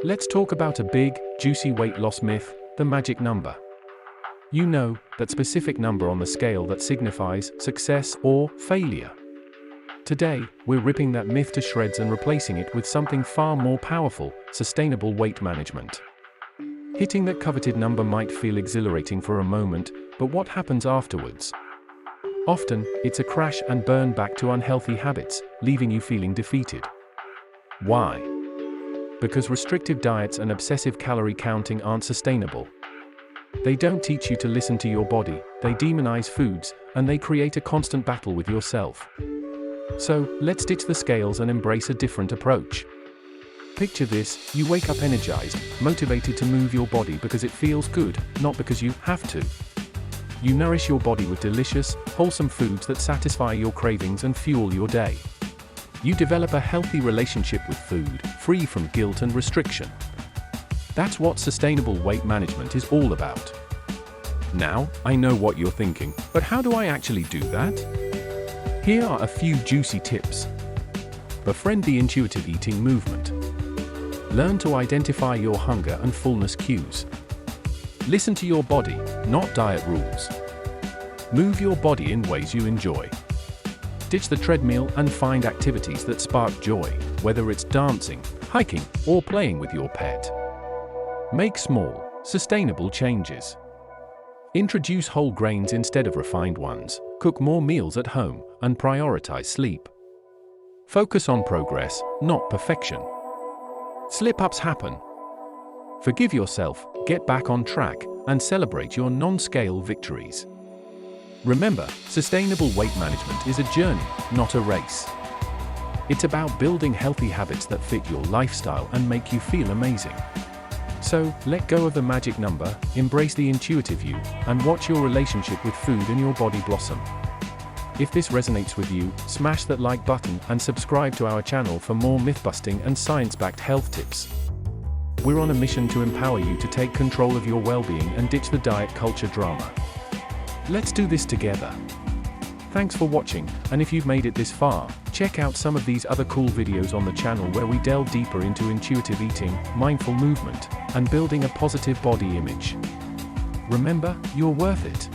Let's talk about a big, juicy weight loss myth, the magic number. You know, that specific number on the scale that signifies success or failure. Today, we're ripping that myth to shreds and replacing it with something far more powerful, sustainable weight management. Hitting that coveted number might feel exhilarating for a moment, but what happens afterwards? Often, it's a crash and burn back to unhealthy habits, leaving you feeling defeated. Why? Because restrictive diets and obsessive calorie counting aren't sustainable. They don't teach you to listen to your body, they demonize foods, and they create a constant battle with yourself. So, let's ditch the scales and embrace a different approach. Picture this: you wake up energized, motivated to move your body because it feels good, not because you have to. You nourish your body with delicious, wholesome foods that satisfy your cravings and fuel your day. You develop a healthy relationship with food, free from guilt and restriction. That's what sustainable weight management is all about. Now, I know what you're thinking, but how do I actually do that? Here are a few juicy tips. Befriend the intuitive eating movement. Learn to identify your hunger and fullness cues. Listen to your body, not diet rules. Move your body in ways you enjoy. Ditch the treadmill and find activities that spark joy, whether it's dancing, hiking, or playing with your pet. Make small, sustainable changes. Introduce whole grains instead of refined ones, cook more meals at home, and prioritize sleep. Focus on progress, not perfection. Slip-ups happen. Forgive yourself, get back on track, and celebrate your non-scale victories. Remember, sustainable weight management is a journey, not a race. It's about building healthy habits that fit your lifestyle and make you feel amazing. So, let go of the magic number, embrace the intuitive you, and watch your relationship with food and your body blossom. If this resonates with you, smash that like button and subscribe to our channel for more myth-busting and science-backed health tips. We're on a mission to empower you to take control of your well-being and ditch the diet culture drama. Let's do this together. Thanks for watching, and if you've made it this far, check out some of these other cool videos on the channel where we delve deeper into intuitive eating, mindful movement, and building a positive body image. Remember, you're worth it.